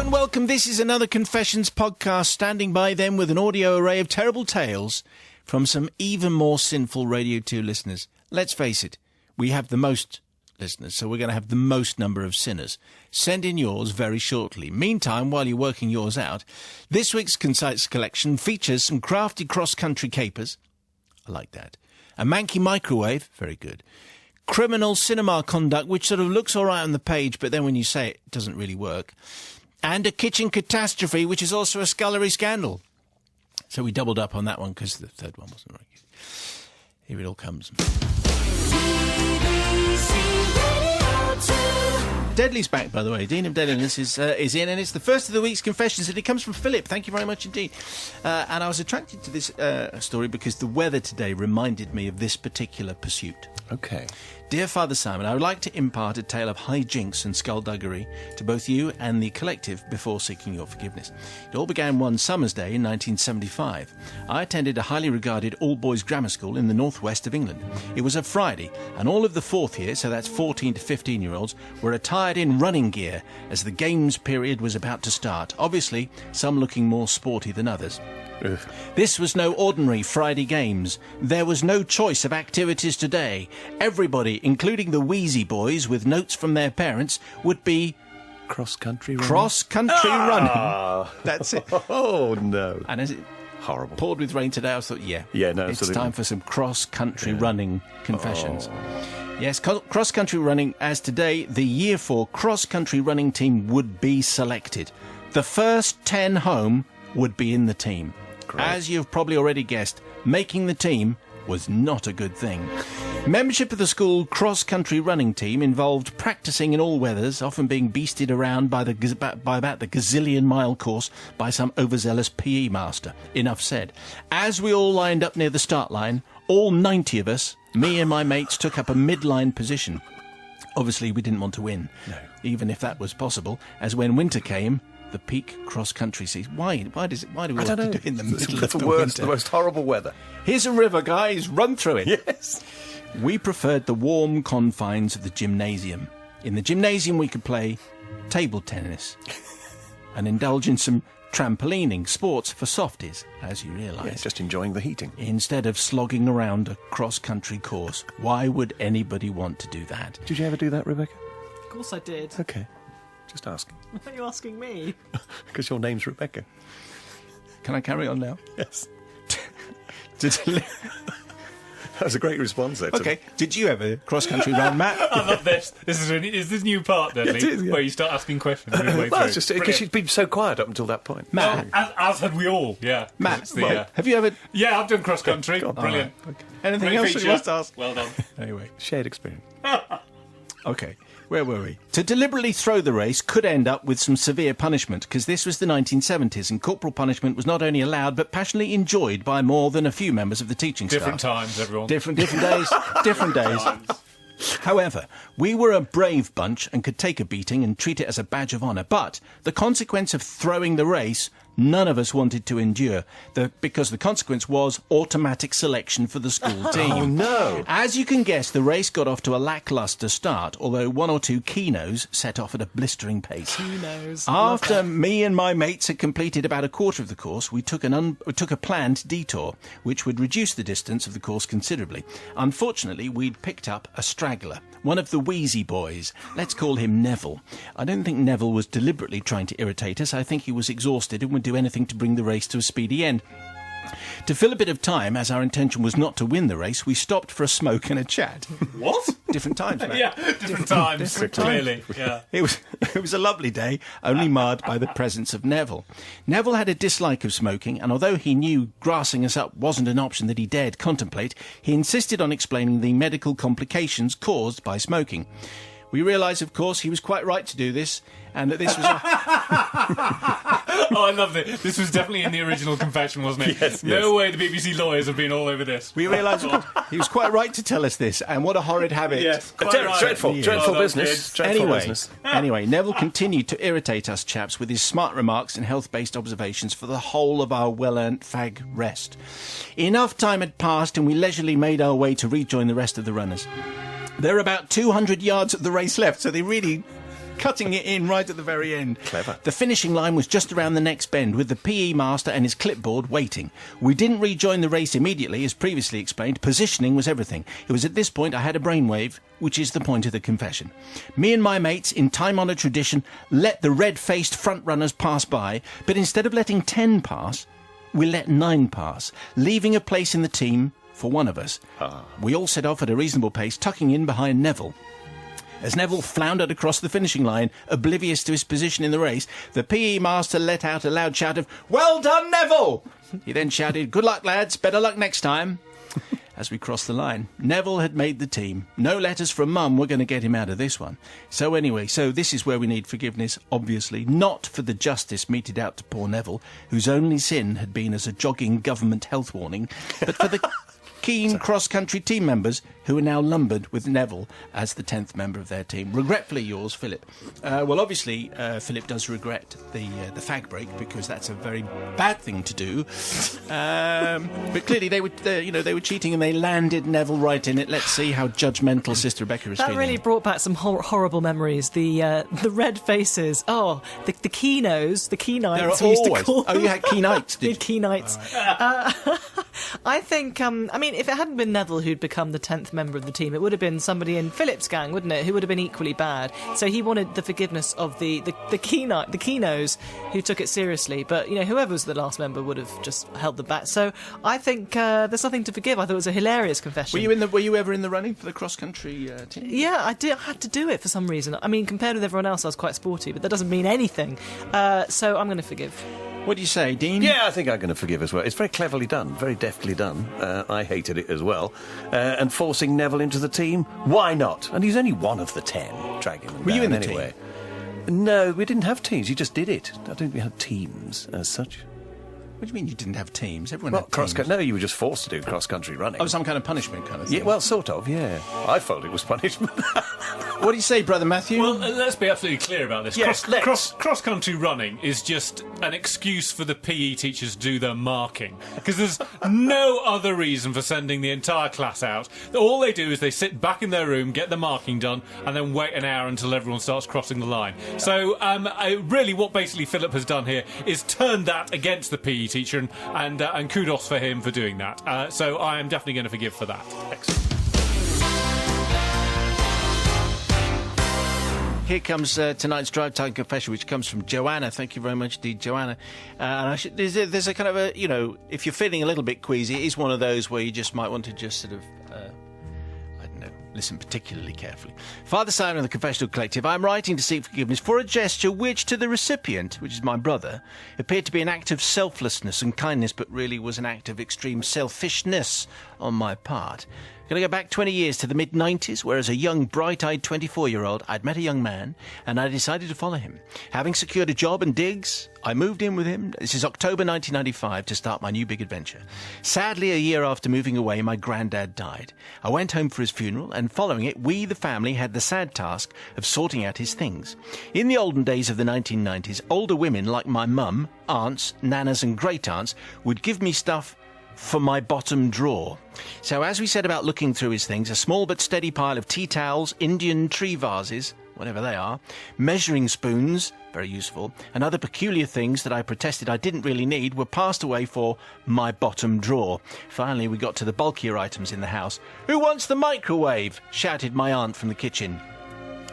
and welcome. This is another Confessions podcast, standing by them with an audio array of terrible tales from some even more sinful Radio 2 listeners. Let's face it, we have the most listeners, so we're going to have the most number of sinners. Send in yours very shortly. Meantime, while you're working yours out, this week's Concise collection features some crafty cross-country capers. I like that. A manky microwave. Very good. Criminal cinema conduct, which sort of looks all right on the page, but then when you say it, it doesn't really work. And a kitchen catastrophe, which is also a scullery scandal. So we doubled up on that one because the third one wasn't very good. Here it all comes. Deadly's back, by the way. Dean of Deadliness is in, and it's the first of the week's Confessions, and it comes from Philip. Thank you very much indeed. And I was attracted to this story because the weather today reminded me of this particular pursuit. Okay. Dear Father Simon, I would like to impart a tale of high jinks and skullduggery to both you and the collective before seeking your forgiveness. It all began one summer's day in 1975. I attended a highly regarded all-boys grammar school in the northwest of England. It was a Friday, and all of the fourth year, so that's 14 to 15-year-olds, were attired in running gear as the games period was about to start, obviously some looking more sporty than others. Ugh. This was no ordinary Friday games. There was no choice of activities today. Everybody, including the wheezy boys with notes from their parents, would be Cross-country running? cross-country running. That's it. Oh, no. And as it Horrible. poured with rain today, I thought, Yeah, no, it's absolutely. time for some cross-country running confessions. Yes, cross-country running, as today, the Year 4 cross-country running team would be selected. The first 10 home would be in the team. Great. As you've probably already guessed, making the team was not a good thing. Membership of the school cross-country running team involved practising in all weathers, often being beasted around by about the gazillion-mile course by some overzealous PE master. Enough said. As we all lined up near the start line, all 90 of us, me and my mates, took up a midline position. Obviously, we didn't want to win, even if that was possible, as when winter came, the peak cross-country season. Why do we have to do it in the middle of the winter? The most horrible weather. Here's a river, guys. Run through it. Yes. We preferred the warm confines of the gymnasium. In the gymnasium, we could play table tennis and indulge in some trampolining, sports for softies, as you realise. Yeah, just enjoying the heating. Instead of slogging around a cross-country course. Why would anybody want to do that? Did you ever do that, Rebecca? Of course I did. Okay. Just asking. Why are you asking me? Because your name's Rebecca. Can I carry on now? Yes. Did That was a great response there. Okay. Did you ever cross-country run, Matt? I love this. This is new part, Dudley, It is, yeah. where you start asking questions midway Well, through. it's just because she'd been so quiet up until that point. Matt, As had we all, yeah. Matt, It's the, have you ever... yeah, I've done cross country. God. Brilliant. Anything Great else that feature. you want to ask? Well done. Anyway. Shared experience. Okay, where were we? To deliberately throw the race could end up with some severe punishment, because this was the 1970s, and corporal punishment was not only allowed, but passionately enjoyed by more than a few members of the teaching Different staff. times, everyone. Different days, different days. However, we were a brave bunch and could take a beating and treat it as a badge of honour, but the consequence of throwing the race, none of us wanted to endure, because the consequence was automatic selection for the school team. Oh, no. As you can guess, the race got off to a lacklustre start, although one or two keynotes set off at a blistering pace. Keynotes. After me and my mates had completed about a quarter of the course, we took a planned detour, which would reduce the distance of the course considerably. Unfortunately, we'd picked up a straggler, one of the wheezy boys. Let's call him Neville. I don't think Neville was deliberately trying to irritate us. I think he was exhausted and would do anything to bring the race to a speedy end. To fill a bit of time, as our intention was not to win the race, we stopped for a smoke and a chat. What? Different times, man. Yeah, different times. different Clearly. times. Yeah. It was a lovely day, only marred by the presence of Neville. Neville had a dislike of smoking, and although he knew grassing us up wasn't an option that he dared contemplate, he insisted on explaining the medical complications caused by smoking. We realised, of course, he was quite right to do this, and that this was... Oh, I love it. This was definitely in the original confession, wasn't it? Yes, No way the BBC lawyers have been all over this. We realised, of course, he was quite right to tell us this, and what a horrid habit. Yes, quite right. Dreadful Well done, business. kids. Dreadful business. Anyway, Neville continued to irritate us chaps with his smart remarks and health-based observations for the whole of our well-earned fag rest. Enough time had passed, and we leisurely made our way to rejoin the rest of the runners. There are about 200 yards of the race left, so they really cutting it in right at the very end. Clever. The finishing line was just around the next bend, with the PE master and his clipboard waiting. We didn't rejoin the race immediately, as previously explained. Positioning was everything. It was at this point I had a brainwave, which is the point of the confession. Me and my mates, in time-honoured tradition, let the red-faced front-runners pass by, but instead of letting 10 pass, we let 9 pass, leaving a place in the team for one of us. We all set off at a reasonable pace, tucking in behind Neville. As Neville floundered across the finishing line, oblivious to his position in the race, the PE master let out a loud shout of, "Well done, Neville!" He then shouted, "Good luck, lads, better luck next time." As we crossed the line, Neville had made the team. No letters from Mum were going to get him out of this one. So this is where we need forgiveness, obviously, not for the justice meted out to poor Neville, whose only sin had been as a jogging government health warning, but for the keen cross-country team members who are now lumbered with Neville as the 10th member of their team. Regretfully yours, Philip. Well, obviously, Philip does regret the fag break, because that's a very bad thing to do. But clearly they were cheating and they landed Neville right in it. Let's see how judgmental Sister Rebecca is That feeling. really brought back some horrible memories. The red faces. Oh, the keynos, the key There are nights we used to always... call Oh, you had key nights, did you? key nights. I think, if it hadn't been Neville who'd become the 10th member of the team, it would have been somebody in Philip's gang, wouldn't it, who would have been equally bad. So he wanted the forgiveness of the keynos who took it seriously. But, whoever was the last member would have just held them back. So I think there's nothing to forgive. I thought it was a hilarious confession. Were you ever in the running for the cross-country team? Yeah, I did. I had to do it for some reason. Compared with everyone else, I was quite sporty, but that doesn't mean anything. So I'm going to forgive. What do you say, Dean? Yeah, I think I'm going to forgive as well. It's very cleverly done, very deftly done. I hated it as well. And forcing Neville into the team, why not? And he's only one of the 10, dragging them Were you down in the anyway. No, we didn't have teams. You just did it. I don't think we had teams as such. What do you mean you didn't have teams? Everyone Well, had teams. No, you were just forced to do cross-country running. Oh, some kind of punishment kind of thing. Yeah, well, sort of, yeah. I felt it was punishment. What do you say, Brother Matthew? Well, let's be absolutely clear about this. Yes, let's. Cross-country running is just an excuse for the PE teachers to do their marking. Because there's no other reason for sending the entire class out. All they do is they sit back in their room, get the marking done, and then wait an hour until everyone starts crossing the line. So, really, what basically Philip has done here is turn that against the PE teacher, and kudos for him for doing that. So I am definitely going to forgive for that. Excellent. Here comes tonight's Drive Time Confession, which comes from Joanna. Thank you very much indeed, Joanna. There's a kind of a, if you're feeling a little bit queasy, it is one of those where you just might want to just sort of, listen particularly carefully. Father Simon of the Confessional Collective, I'm writing to seek forgiveness for a gesture which, to the recipient, which is my brother, appeared to be an act of selflessness and kindness, but really was an act of extreme selfishness on my part. Going to go back 20 years to the mid-90s, where as a young, bright-eyed 24-year-old, I'd met a young man, and I decided to follow him. Having secured a job and digs, I moved in with him. This is October 1995 to start my new big adventure. Sadly, a year after moving away, my granddad died. I went home for his funeral, and following it, we, the family, had the sad task of sorting out his things. In the olden days of the 1990s, older women like my mum, aunts, nanas and great-aunts would give me stuff for my bottom drawer. So as we set about looking through his things, a small but steady pile of tea towels, Indian tree vases, whatever they are, measuring spoons, very useful, and other peculiar things that I protested I didn't really need were passed away for my bottom drawer. Finally, we got to the bulkier items in the house. "Who wants the microwave?" shouted my aunt from the kitchen.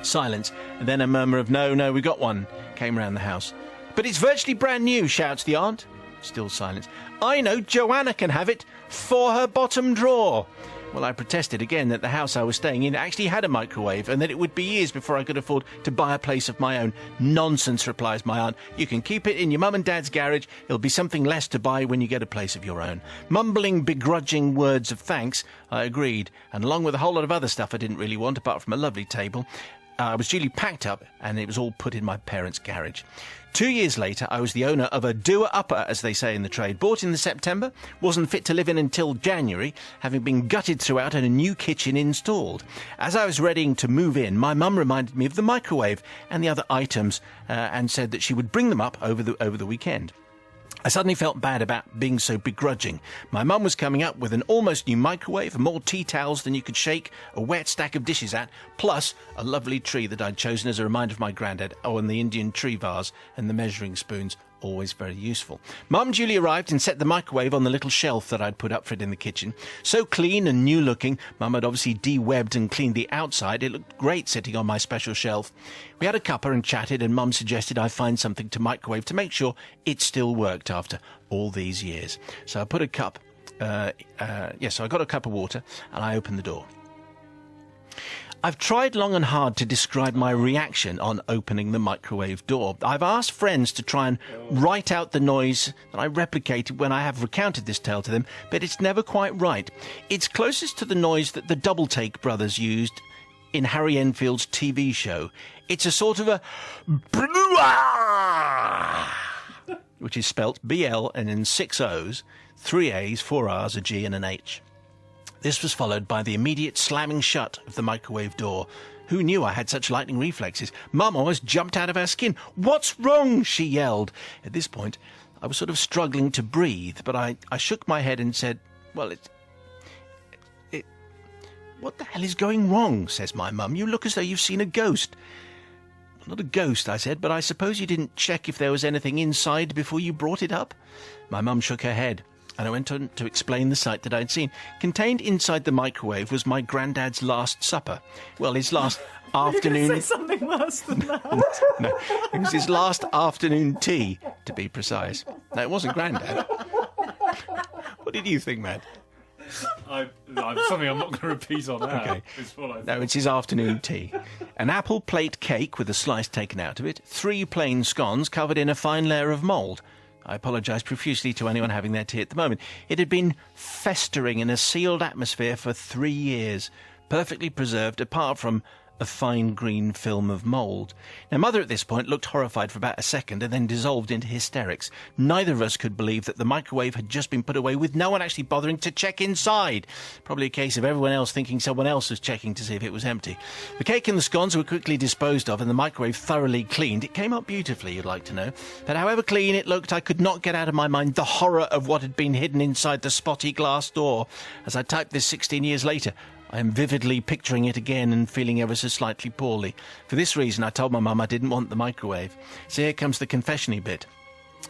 Silence, and then a murmur of "No, we got one," came round the house. "But it's virtually brand new," shouts the aunt. Still silence. "I know, Joanna can have it for her bottom drawer." Well, I protested again that the house I was staying in actually had a microwave and that it would be years before I could afford to buy a place of my own. "Nonsense," replies my aunt. "You can keep it in your mum and dad's garage. It'll be something less to buy when you get a place of your own." Mumbling begrudging words of thanks, I agreed, and along with a whole lot of other stuff I didn't really want, apart from a lovely table, I was duly packed up and it was all put in my parents' garage. 2 years later, I was the owner of a doer-upper, as they say in the trade. Bought in the September, wasn't fit to live in until January, having been gutted throughout and a new kitchen installed. As I was readying to move in, my mum reminded me of the microwave and the other items and said that she would bring them up over the weekend. I suddenly felt bad about being so begrudging. My mum was coming up with an almost new microwave, more tea towels than you could shake, a wet stack of dishes at, plus a lovely tree that I'd chosen as a reminder of my granddad, and the Indian tree vase and the measuring spoons, always very useful. Mum duly arrived and set the microwave on the little shelf that I'd put up for it in the kitchen. So clean and new looking, Mum had obviously de-webbed and cleaned the outside. It looked great sitting on my special shelf. We had a cuppa and chatted, and Mum suggested I find something to microwave to make sure it still worked after all these years. So I put a cup, so I got a cup of water and I opened the door. I've tried long and hard to describe my reaction on opening the microwave door. I've asked friends to try and write out the noise that I replicated when I have recounted this tale to them, but it's never quite right. It's closest to the noise that the Double Take brothers used in Harry Enfield's TV show. It's a sort of a which is spelt BL and in 6 O's, 3 A's, 4 R's, a G and an H. This was followed by the immediate slamming shut of the microwave door. Who knew I had such lightning reflexes? Mum almost jumped out of her skin. "What's wrong?" she yelled. At this point, I was sort of struggling to breathe, but I shook my head and said, "Well, what the hell is going wrong?" says my mum. "You look as though you've seen a ghost." "Not a ghost," I said, "but I suppose you didn't check if there was anything inside before you brought it up?" My mum shook her head, and I went on to explain the sight that I'd seen. Contained inside the microwave was my granddad's last supper. Well, his last afternoon... Say something worse than that. No, it was his last afternoon tea, to be precise. No, it wasn't Granddad. What did you think, Matt? Something I'm not going to repeat on that. Okay. Is what I No, it's his afternoon tea. An apple plate cake with a slice taken out of it, 3 plain scones covered in a fine layer of mould. I apologise profusely to anyone having their tea at the moment. It had been festering in a sealed atmosphere for 3 years, perfectly preserved apart from a fine green film of mould. Now, Mother at this point looked horrified for about a second and then dissolved into hysterics. Neither of us could believe that the microwave had just been put away with no one actually bothering to check inside. Probably a case of everyone else thinking someone else was checking to see if it was empty. The cake and the scones were quickly disposed of and the microwave thoroughly cleaned. It came out beautifully, you'd like to know. But however clean it looked, I could not get out of my mind the horror of what had been hidden inside the spotty glass door. As I typed this 16 years later, I am vividly picturing it again and feeling ever so slightly poorly. For this reason, I told my mum I didn't want the microwave. So here comes the confession-y bit.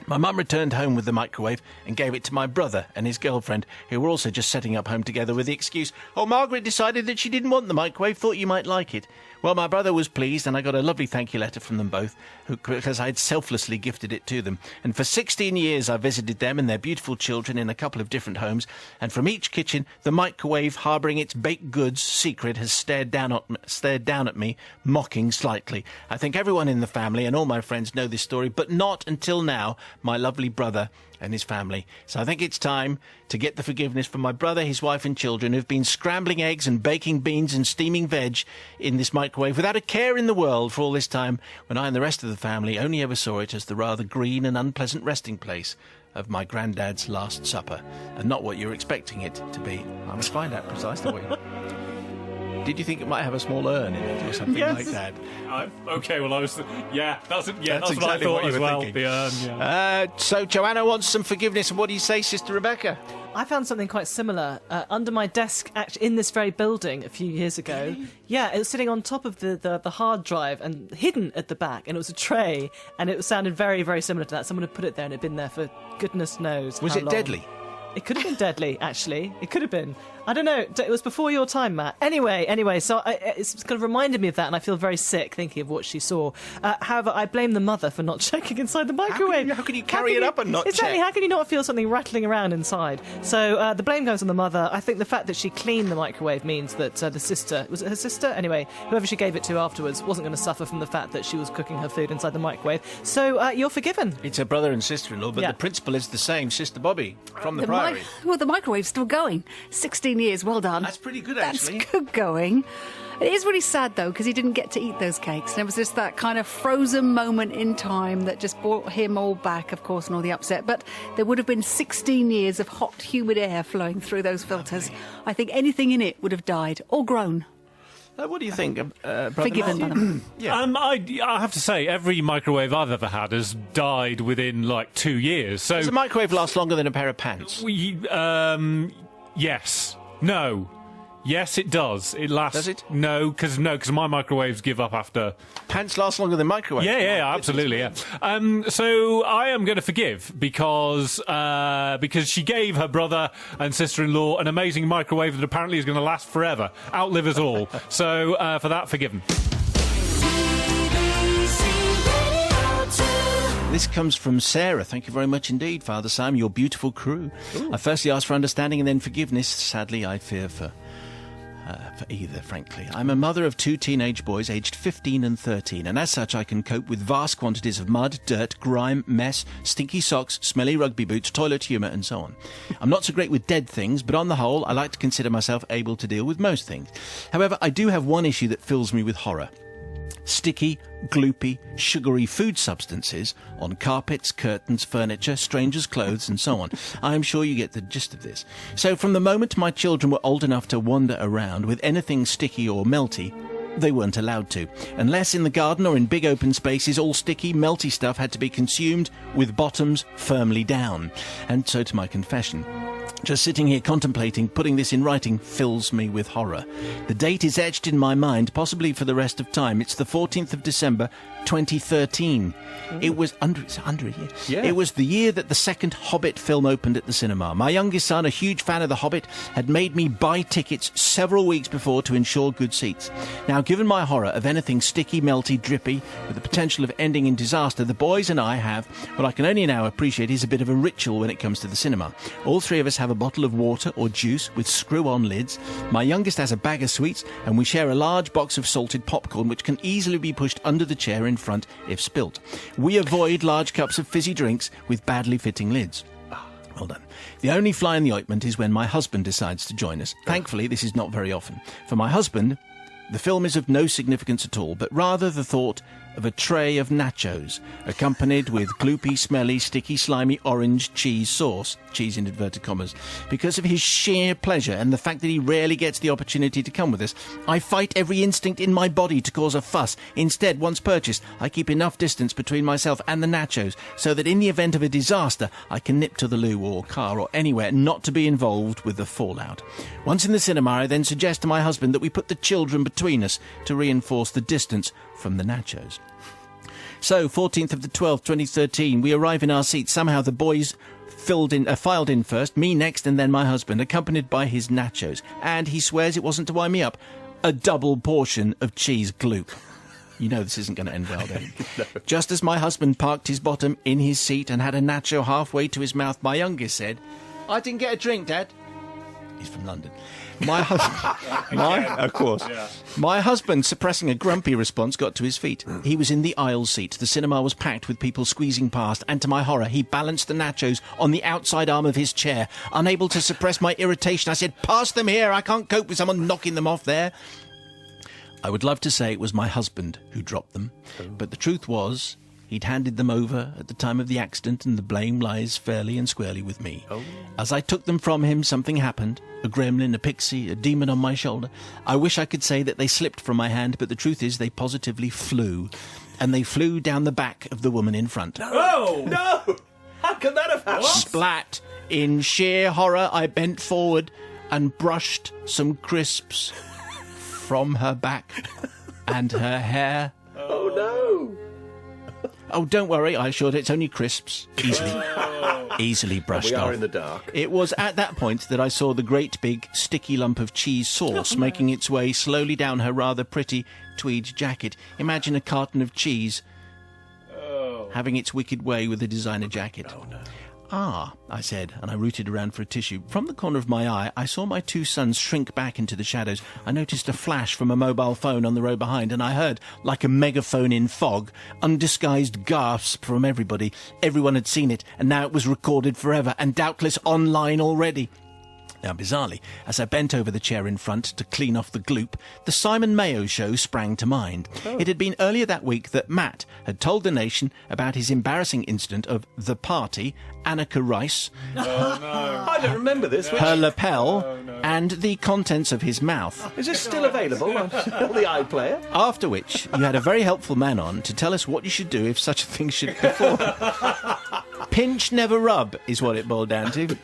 My mum returned home with the microwave and gave it to my brother and his girlfriend, who were also just setting up home together with the excuse, "Oh, Margaret decided that she didn't want the microwave, thought you might like it." Well, my brother was pleased, and I got a lovely thank you letter from them both, because I had selflessly gifted it to them. And for 16 years I visited them and their beautiful children in a couple of different homes, and from each kitchen the microwave, harbouring its baked goods secret, has stared down at me, mocking slightly. I think everyone in the family and all my friends know this story, but not until now my lovely brother and his family. So I think it's time to get the forgiveness from my brother, his wife and children, who've been scrambling eggs and baking beans and steaming veg in this microwave without a care in the world for all this time, when I and the rest of the family only ever saw it as the rather green and unpleasant resting place of my granddad's last supper, and not what you're expecting it to be. I must find out precisely what you... Did you think it might have a small urn in it or something like that? Okay, well, that's what I exactly thought what you as were well. thinking. The urn, yeah. So Joanna wants some forgiveness, and what do you say, Sister Rebecca? I found something quite similar under my desk in this very building a few years ago. Yeah, it was sitting on top of the hard drive and hidden at the back, and it was a tray, and it sounded very, very similar to that. Someone had put it there, and it had been there for goodness knows Was how it long. deadly? It could have been deadly, actually. It could have been. I don't know. It was before your time, Matt. Anyway, so it's kind of reminded me of that, and I feel very sick thinking of what she saw. However, I blame the mother for not checking inside the microwave. How can you carry it up and not exactly, check? how can you not feel something rattling around inside? So the blame goes on the mother. I think the fact that she cleaned the microwave means that the sister, was it her sister? Anyway, whoever she gave it to afterwards wasn't going to suffer from the fact that she was cooking her food inside the microwave. So you're forgiven. It's her brother and sister-in-law, but Yeah. the principle is the same, Sister Bobby, from the Priory. The microwave's still going. 16 years, well done. That's pretty good, actually. That's good going. It is really sad, though, because he didn't get to eat those cakes. And it was just that kind of frozen moment in time that just brought him all back, of course, and all the upset. But there would have been 16 years of hot, humid air flowing through those filters. I think anything in it would have died or grown. What do you think, Brother Forgiven by Matthew? them. I have to say, every microwave I've ever had has died within like 2 years. So Does a microwave last longer than a pair of pants? Yes. No. Yes, it does. It lasts. Does it? No, because my microwaves give up after. Pants last longer than microwaves? Yeah, absolutely. Yeah. So I am going to forgive because she gave her brother and sister-in-law an amazing microwave that apparently is going to last forever, outlive us all. So for that, forgiven. This comes from Sarah. Thank you very much indeed, Father Simon, your beautiful crew. I firstly asked for understanding and then forgiveness. Sadly, I fear for either, frankly. I'm a mother of 2 teenage boys aged 15 and 13, and as such I can cope with vast quantities of mud, dirt, grime, mess, stinky socks, smelly rugby boots, toilet humour and so on. I'm not so great with dead things, but on the whole I like to consider myself able to deal with most things. However, I do have one issue that fills me with horror. Sticky, gloopy, sugary food substances on carpets, curtains, furniture, strangers' clothes and so on. I am sure you get the gist of this. So from the moment my children were old enough to wander around with anything sticky or melty, they weren't allowed to. Unless in the garden or in big open spaces, all sticky, melty stuff had to be consumed with bottoms firmly down. And so to my confession. Just sitting here contemplating putting this in writing fills me with horror. The date is etched in my mind, possibly for the rest of time. It's the 14th of December, 2013. It was it's under a year. Yeah. It was the year that the second Hobbit film opened at the cinema. My youngest son, a huge fan of The Hobbit, had made me buy tickets several weeks before to ensure good seats. Now, given my horror of anything sticky, melty, drippy, with the potential of ending in disaster, the boys and I have what I can only now appreciate is a bit of a ritual when it comes to the cinema. All 3 of us have a bottle of water or juice with screw-on lids. My youngest has a bag of sweets, and we share a large box of salted popcorn, which can easily be pushed under the chair in front if spilt. We avoid large cups of fizzy drinks with badly fitting lids. Well done. The only fly in the ointment is when my husband decides to join us. Thankfully, this is not very often. For my husband, the film is of no significance at all, but rather the thought of a tray of nachos, accompanied with gloopy, smelly, sticky, slimy orange cheese sauce, cheese in inverted commas. Because of his sheer pleasure and the fact that he rarely gets the opportunity to come with us, I fight every instinct in my body to cause a fuss. Instead, once purchased, I keep enough distance between myself and the nachos so that in the event of a disaster, I can nip to the loo or car or anywhere not to be involved with the fallout. Once in the cinema, I then suggest to my husband that we put the children between us to reinforce the distance from the nachos. So, 14th of the 12th, 2013, we arrive in our seats. Somehow the boys filed in first, me next, and then my husband, accompanied by his nachos. And he swears it wasn't to wind me up, a double portion of cheese gloop. You know this isn't going to end well, then. No. Just as my husband parked his bottom in his seat and had a nacho halfway to his mouth, my youngest said, "I didn't get a drink, Dad." He's from London. My husband, suppressing a grumpy response, got to his feet. He was in the aisle seat. The cinema was packed with people squeezing past, and to my horror, he balanced the nachos on the outside arm of his chair. Unable to suppress my irritation, I said, "Pass them here. I can't cope with someone knocking them off there." I would love to say it was my husband who dropped them, but the truth was he'd handed them over at the time of the accident, and the blame lies fairly and squarely with me. As I took them from him, something happened. A gremlin, a pixie, a demon on my shoulder. I wish I could say that they slipped from my hand, but the truth is they positively flew. And they flew down the back of the woman in front. No! No! How could that have happened? Splat! In sheer horror, I bent forward and brushed some crisps from her back and her hair. Oh, no! Oh, don't worry, I assured her, it's only crisps. Easily brushed off. We are in the dark. It was at that point that I saw the great big sticky lump of cheese sauce making its way slowly down her rather pretty tweed jacket. Imagine a carton of cheese having its wicked way with a designer jacket. Oh, no. "Ah," I said, and I rooted around for a tissue. From the corner of my eye, I saw my 2 sons shrink back into the shadows. I noticed a flash from a mobile phone on the row behind, and I heard, like a megaphone in fog, undisguised gasps from everybody. Everyone had seen it, and now it was recorded forever, and doubtless online already. Now, bizarrely, as I bent over the chair in front to clean off the gloop, the Simon Mayo show sprang to mind. It had been earlier that week that Matt had told the nation about his embarrassing incident of the party, Anneka Rice, I don't remember this. her lapel, and the contents of his mouth. Is this still available on the iPlayer? After which, you had a very helpful man on to tell us what you should do if such a thing should befall. Pinch, never rub is what it boiled down to.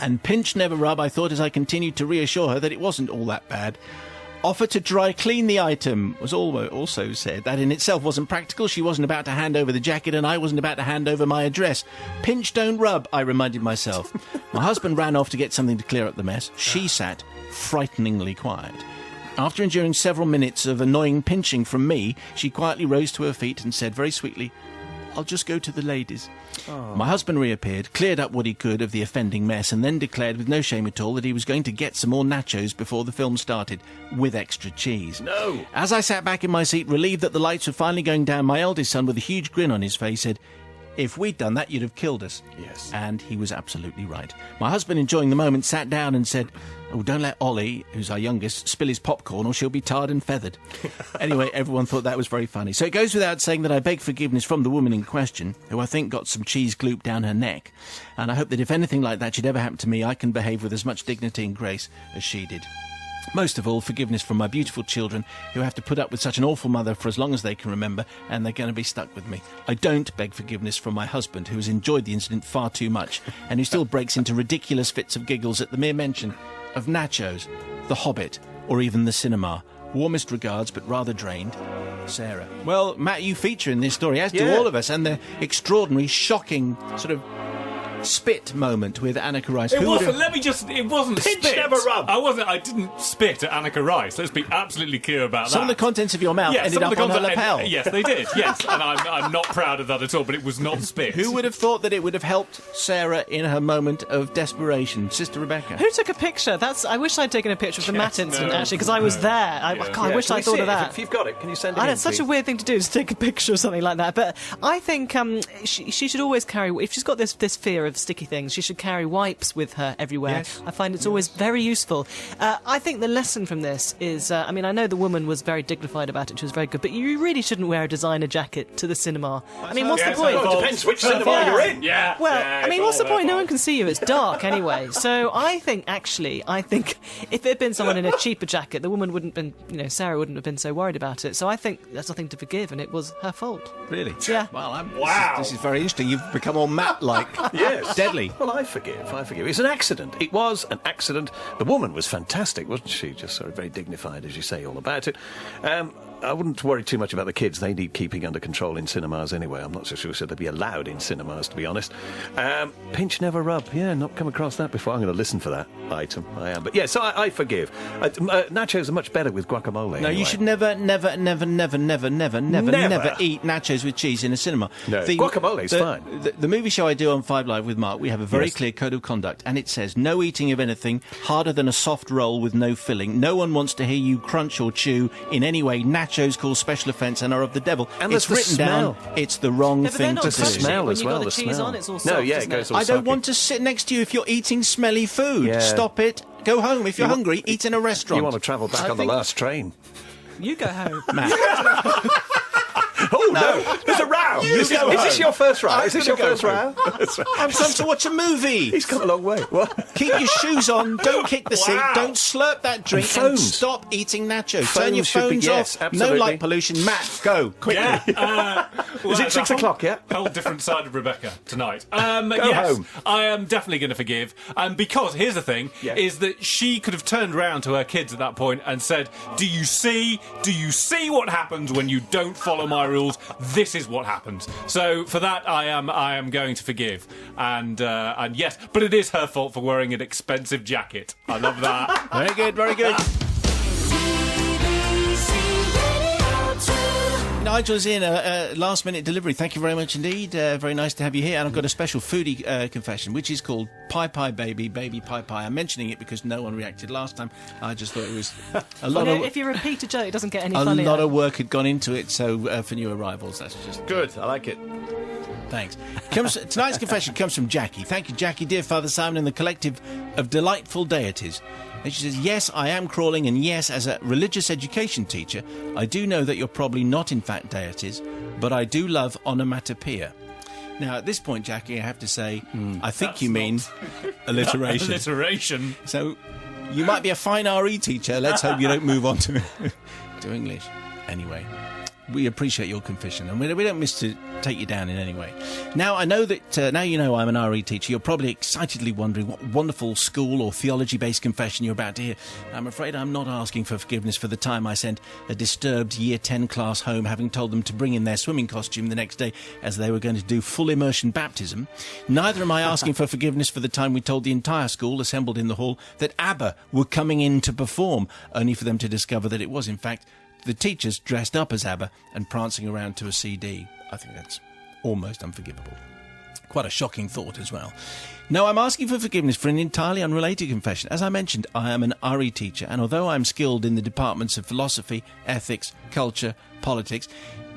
And pinch, never rub, I thought as I continued to reassure her that it wasn't all that bad. Offer to dry clean the item was also said. That in itself wasn't practical. She wasn't about to hand over the jacket and I wasn't about to hand over my address. Pinch, don't rub, I reminded myself. My husband ran off to get something to clear up the mess. She sat frighteningly quiet. After enduring several minutes of annoying pinching from me, she quietly rose to her feet and said very sweetly, "I'll just go to the ladies." Oh. My husband reappeared, cleared up what he could of the offending mess, and then declared with no shame at all that he was going to get some more nachos before the film started, with extra cheese. No! As I sat back in my seat, relieved that the lights were finally going down, my eldest son, with a huge grin on his face, said, "If we'd done that, you'd have killed us." Yes. And he was absolutely right. My husband, enjoying the moment, sat down and said, "Oh, don't let Ollie, who's our youngest, spill his popcorn or she'll be tarred and feathered." Anyway, everyone thought that was very funny. So it goes without saying that I beg forgiveness from the woman in question, who I think got some cheese gloop down her neck. And I hope that if anything like that should ever happen to me, I can behave with as much dignity and grace as she did. Most of all, forgiveness from my beautiful children, who have to put up with such an awful mother for as long as they can remember, and they're going to be stuck with me. I don't beg forgiveness from my husband, who has enjoyed the incident far too much, and who still breaks into ridiculous fits of giggles at the mere mention of nachos, The Hobbit, or even the cinema. Warmest regards, but rather drained, Sarah. Well, Matt, you feature in this story, as do all of us, and the extraordinary, shocking sort of spit moment with Annika Rice. It wasn't. Let me just. It wasn't Pinch, spit. never rub. I didn't spit at Annika Rice. Let's be absolutely clear about that. Some of the contents of your mouth ended up on her lapel. Yes, they did. Yes, and I'm not proud of that at all. But it was not spit. Who would have thought that it would have helped Sarah in her moment of desperation, Sister Rebecca? Who took a picture? I wish I'd taken a picture of the Matt incident, actually, because I was there. I wish I thought of that. If you've got it, can you send it in, It's such a weird thing to do, to take a picture of something like that. But I think she should always carry, if she's got this fear of sticky things, she should carry wipes with her everywhere. Yes. I find it's always very useful. I think the lesson from this is, I know the woman was very dignified about it, she was very good, but you really shouldn't wear a designer jacket to the cinema. What's the point? It depends which cinema you're in. Yeah. Well, what's the point? No one can see you. It's dark anyway. So I think if it had been someone in a cheaper jacket, the woman wouldn't have been, Sarah wouldn't have been so worried about it. So I think there's nothing to forgive, and it was her fault. Really? Yeah. Well, Wow. This is very interesting. You've become all Matt-like. Yes. Deadly. Well, I forgive. It's an accident. It was an accident. The woman was fantastic, wasn't she? Just sort of very dignified, as you say, all about it. I wouldn't worry too much about the kids. They need keeping under control in cinemas anyway. I'm not so sure they'd be allowed in cinemas, to be honest. Pinch, never rub. Yeah, not come across that before. I'm going to listen for that item. I am. But yeah, so I forgive. Nachos are much better with guacamole. No, anyway. you should never eat nachos with cheese in a cinema. No, guacamole's fine. The movie show I do on 5 Live with Mark, we have a very clear code of conduct, and it says no eating of anything harder than a soft roll with no filling. No one wants to hear you crunch or chew in any way. Nachos cause special offence and are of the devil. And it's there's the written smell. down. It's the wrong thing to do. The smell when as you've well. got The cheese smell. on, it's all soft, it isn't goes it? all I don't socky. want to sit next to you if you're eating smelly food. Yeah. Stop it. Go home. If you're hungry, eat in a restaurant. You want to travel back on the last train. You go home. Matt. Oh, no. There's a row. Is this your first row? Is this your first row? I'm come to watch a movie. He's come a long way. What? Keep your shoes on. Don't kick the seat. Don't slurp that drink. And phones. Stop eating nachos. Phones Turn your should be- phones yes, off. absolutely. No light pollution. Matt, go quickly. Yeah. Is it 6 o'clock yet? Whole different side of Rebecca tonight. Go yes, home. I am definitely going to forgive. Because here's the thing: is that she could have turned around to her kids at that point and said, "Do you see what happens when you don't follow my rules? This is what happens." So for that, I am going to forgive. And yes, but it is her fault for wearing an expensive jacket. I love that. Very good. Very good. Nigel's in a last-minute delivery. Thank you very much indeed. Very nice to have you here. And I've got a special foodie confession, which is called Pie Pie Baby, Baby Pie Pie. I'm mentioning it because no one reacted last time. I just thought it was a lot of... If you repeat a joke, it doesn't get any A funnier. lot of work had gone into it, so for new arrivals, that's just... Good. I like it. Thanks. Tonight's confession comes from Jackie. Thank you, Jackie. Dear Father Simon and the collective of delightful deities. And she says, yes, I am crawling, and yes, as a religious education teacher, I do know that you're probably not in fact deities, but I do love onomatopoeia. Now, at this point, Jackie, I have to say, I think you mean alliteration. Alliteration. So, You might be a fine RE teacher. Let's hope you don't move on to English. Anyway, we appreciate your confession, and we don't miss to take you down in any way. Now, I know that now you know I'm an RE teacher, you're probably excitedly wondering what wonderful school or theology-based confession you're about to hear. I'm afraid I'm not asking for forgiveness for the time I sent a disturbed Year 10 class home, having told them to bring in their swimming costume the next day as they were going to do full immersion baptism. Neither am I asking for forgiveness for the time we told the entire school, assembled in the hall, that ABBA were coming in to perform, only for them to discover that it was, in fact, the teachers dressed up as ABBA and prancing around to a CD. I think that's almost unforgivable. Quite a shocking thought as well. No, I'm asking for forgiveness for an entirely unrelated confession. As I mentioned, I am an RE teacher, and although I'm skilled in the departments of philosophy, ethics, culture, politics,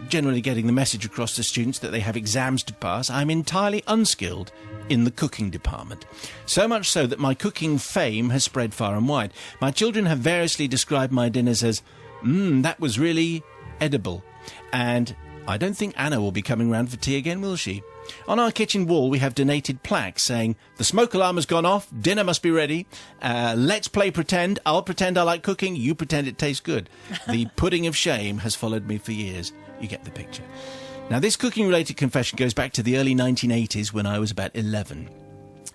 generally getting the message across to students that they have exams to pass, I'm entirely unskilled in the cooking department. So much so that my cooking fame has spread far and wide. My children have variously described my dinners as, that was really edible. And I don't think Anna will be coming round for tea again, will she? On our kitchen wall, we have donated plaques saying, the smoke alarm has gone off, dinner must be ready, let's play pretend, I'll pretend I like cooking, you pretend it tastes good. The pudding of shame has followed me for years. You get the picture. Now, this cooking-related confession goes back to the early 1980s when I was about 11.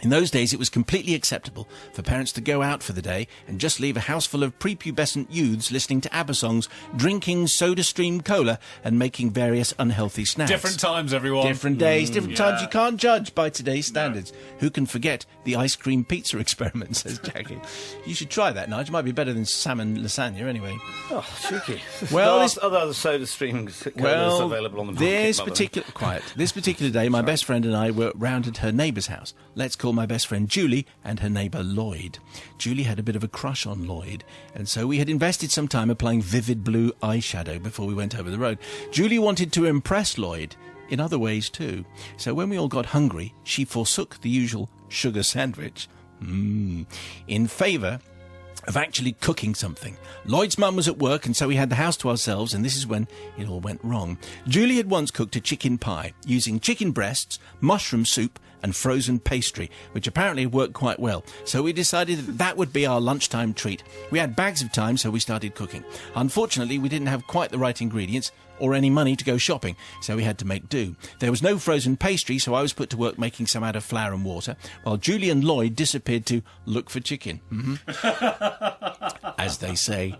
In those days, it was completely acceptable for parents to go out for the day and just leave a house full of prepubescent youths listening to ABBA songs, drinking SodaStream cola and making various unhealthy snacks. Different times, everyone. Different days, different times. You can't judge by today's standards. No. Who can forget the ice cream pizza experiment, says Jackie. You should try that, Nigel. It might be better than salmon lasagna, anyway. Oh, cheeky. Well, other SodaStream colas available on the market. This particular day, my best friend and I were round at her neighbour's house. Let's call my best friend Julie and her neighbour Lloyd. Julie had a bit of a crush on Lloyd, and so we had invested some time applying vivid blue eyeshadow before we went over the road. Julie wanted to impress Lloyd in other ways too, so when we all got hungry, she forsook the usual sugar sandwich in favour of actually cooking something. Lloyd's mum was at work, and so we had the house to ourselves, and this is when it all went wrong. Julie had once cooked a chicken pie using chicken breasts, mushroom soup and frozen pastry, which apparently worked quite well. So we decided that would be our lunchtime treat. We had bags of time, so we started cooking. Unfortunately, we didn't have quite the right ingredients or any money to go shopping, so we had to make do. There was no frozen pastry, so I was put to work making some out of flour and water, while Julie and Lloyd disappeared to look for chicken. As they say,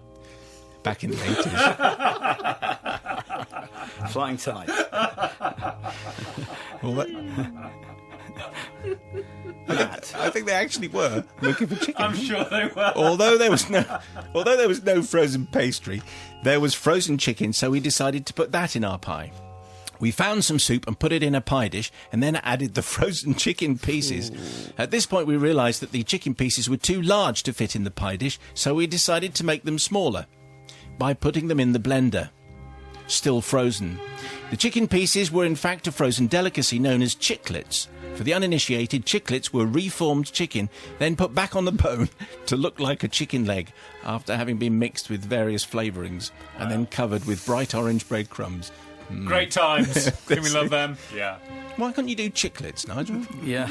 back in the 80s. Flying tie. Well, I think they actually were looking for chicken. I'm sure they were. Although there was no frozen pastry, there was frozen chicken, so we decided to put that in our pie. We found some soup and put it in a pie dish, and then added the frozen chicken pieces. Ooh. At this point, we realised that the chicken pieces were too large to fit in the pie dish, so we decided to make them smaller by putting them in the blender, still frozen. The chicken pieces were in fact a frozen delicacy known as chiclets. For the uninitiated, chiclets were reformed chicken, then put back on the bone to look like a chicken leg after having been mixed with various flavourings and then covered with bright orange breadcrumbs. Great times. Can we love them? Yeah. Why can't you do chiclets, Nigel? Yeah.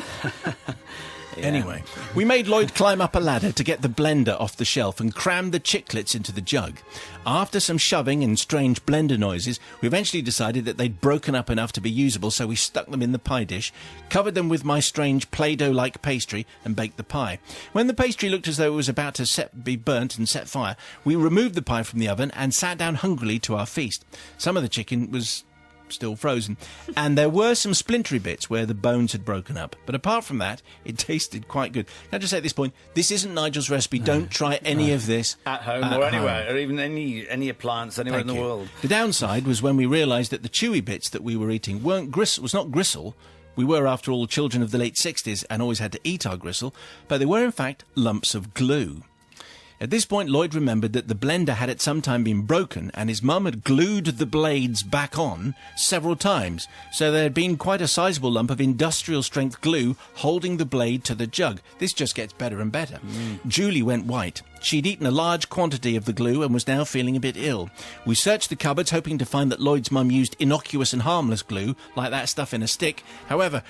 Anyway, we made Lloyd climb up a ladder to get the blender off the shelf and crammed the chiclets into the jug. After some shoving and strange blender noises, we eventually decided that they'd broken up enough to be usable, so we stuck them in the pie dish, covered them with my strange Play-Doh-like pastry, and baked the pie. When the pastry looked as though it was about to be burnt and set fire, we removed the pie from the oven and sat down hungrily to our feast. Some of the chicken was still frozen, and there were some splintery bits where the bones had broken up, but apart from that, it tasted quite good. Now, just say at this point, this isn't Nigel's recipe. Don't try any of this at home or anywhere, or even any appliance anywhere in the world. The downside was when we realised that the chewy bits that we were eating was not gristle. We were, after all, children of the late 60s and always had to eat our gristle, but they were in fact lumps of glue. At this point, Lloyd remembered that the blender had at some time been broken, and his mum had glued the blades back on several times, so there had been quite a sizable lump of industrial-strength glue holding the blade to the jug. This just gets better and better. Julie went white, She'd eaten a large quantity of the glue and was now feeling a bit ill. We searched the cupboards, hoping to find that Lloyd's mum used innocuous and harmless glue, like that stuff in a stick. However,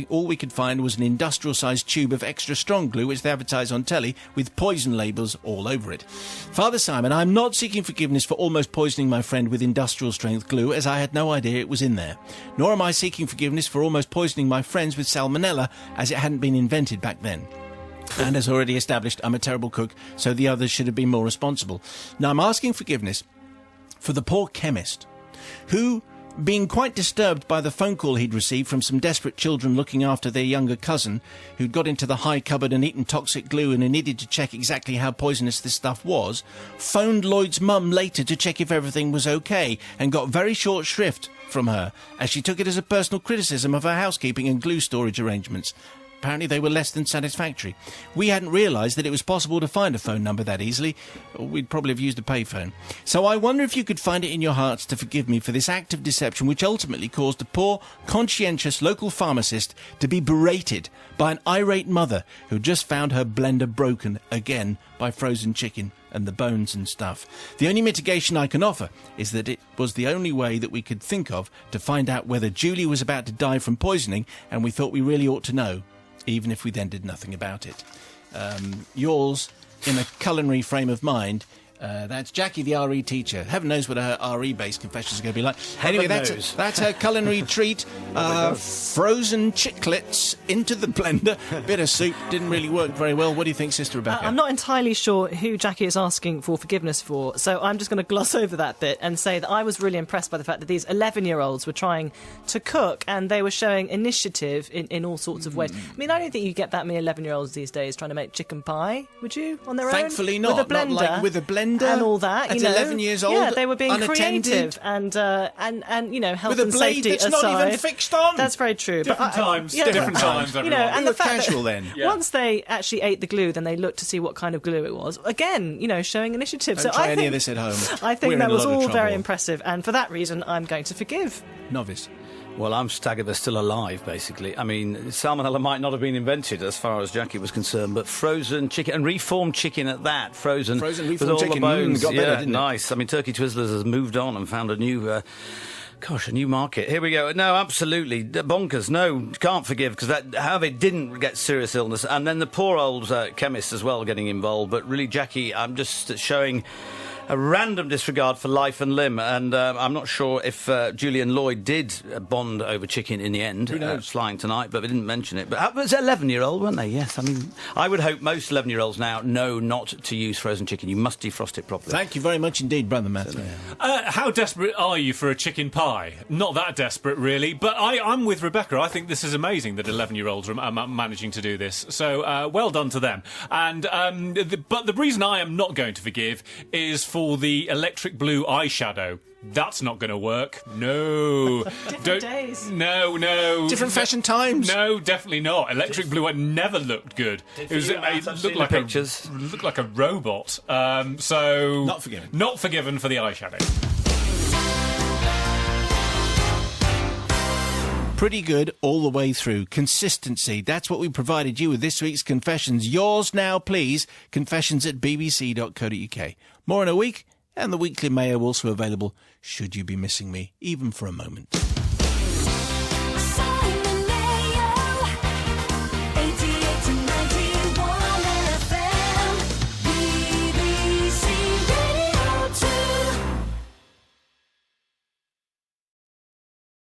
all we could find was an industrial-sized tube of extra strong glue, which they advertise on telly, with poison labels all over it. Father Simon, I'm not seeking forgiveness for almost poisoning my friend with industrial-strength glue, as I had no idea it was in there. Nor am I seeking forgiveness for almost poisoning my friends with salmonella, as it hadn't been invented back then. And as already established, I'm a terrible cook, so the others should have been more responsible. Now I'm asking forgiveness for the poor chemist, who, being quite disturbed by the phone call he'd received from some desperate children looking after their younger cousin, who'd got into the high cupboard and eaten toxic glue and who needed to check exactly how poisonous this stuff was, phoned Lloyd's mum later to check if everything was okay, and got very short shrift from her, as she took it as a personal criticism of her housekeeping and glue storage arrangements. Apparently they were less than satisfactory. We hadn't realised that it was possible to find a phone number that easily. We'd probably have used a payphone. So I wonder if you could find it in your hearts to forgive me for this act of deception which ultimately caused a poor, conscientious local pharmacist to be berated by an irate mother who just found her blender broken again by frozen chicken and the bones and stuff. The only mitigation I can offer is that it was the only way that we could think of to find out whether Julie was about to die from poisoning, and we thought we really ought to know, even if we then did nothing about it. Yours, in a culinary frame of mind, that's Jackie, the RE teacher. Heaven knows what her RE-based confessions are going to be like. Anyway, that's her culinary treat. Frozen chiclets into the blender. Bit of soup. Didn't really work very well. What do you think, Sister Rebecca? I'm not entirely sure who Jackie is asking for forgiveness for, so I'm just going to gloss over that bit and say that I was really impressed by the fact that these 11-year-olds were trying to cook and they were showing initiative in all sorts of ways. I mean, I don't think you get that many 11-year-olds these days trying to make chicken pie, would you, on their own? Thankfully not. With a blender. Not like with a blender. And all that, at 11 years old, yeah, they were being unattended, creative and you know, health with a and blade safety that's aside. not even fixed on. That's very true. Different times, different times. You know, and the fact casual that then. Yeah. once they actually ate the glue, then they looked to see what kind of glue it was. Again, you know, showing initiative. Don't try any of this at home. I think We're that in a was lot of all trouble. very impressive, and for that reason, I'm going to forgive. Novice. Well, I'm staggered they're still alive, basically. I mean, salmonella might not have been invented as far as Jackie was concerned, but frozen chicken, and reformed chicken at that, frozen reformed with all chicken, the bones. got better, didn't it? Nice. I mean, Turkey Twizzlers has moved on and found a new... a new market. Here we go. No, absolutely. Bonkers. No, can't forgive, because how they didn't get serious illness. And then the poor old chemist as well getting involved. But really, Jackie, I'm just showing a random disregard for life and limb. And I'm not sure if Julie and Lloyd did bond over chicken in the end. Who knows? Flying tonight, but they didn't mention it. But it was an 11-year-old, weren't they? Yes. I mean, I would hope most 11-year-olds now know not to use frozen chicken. You must defrost it properly. Thank you very much indeed, Brother Matthew. How desperate are you for a chicken pie? Not that desperate, really. But I'm with Rebecca. I think this is amazing that 11-year-olds are managing to do this. So well done to them. And but the reason I am not going to forgive is for the electric blue eyeshadow. That's not going to work. No. Different days. No. Different fashion times. No, definitely not. Electric blue had never looked good. It looked like pictures. Looked like a robot. So Not forgiven. Not forgiven for the eyeshadow. Pretty good all the way through. Consistency. That's what we provided you with this week's Confessions. Yours now, please. confessions@bbc.co.uk. More in a week, and the Weekly Mayo also available should you be missing me, even for a moment.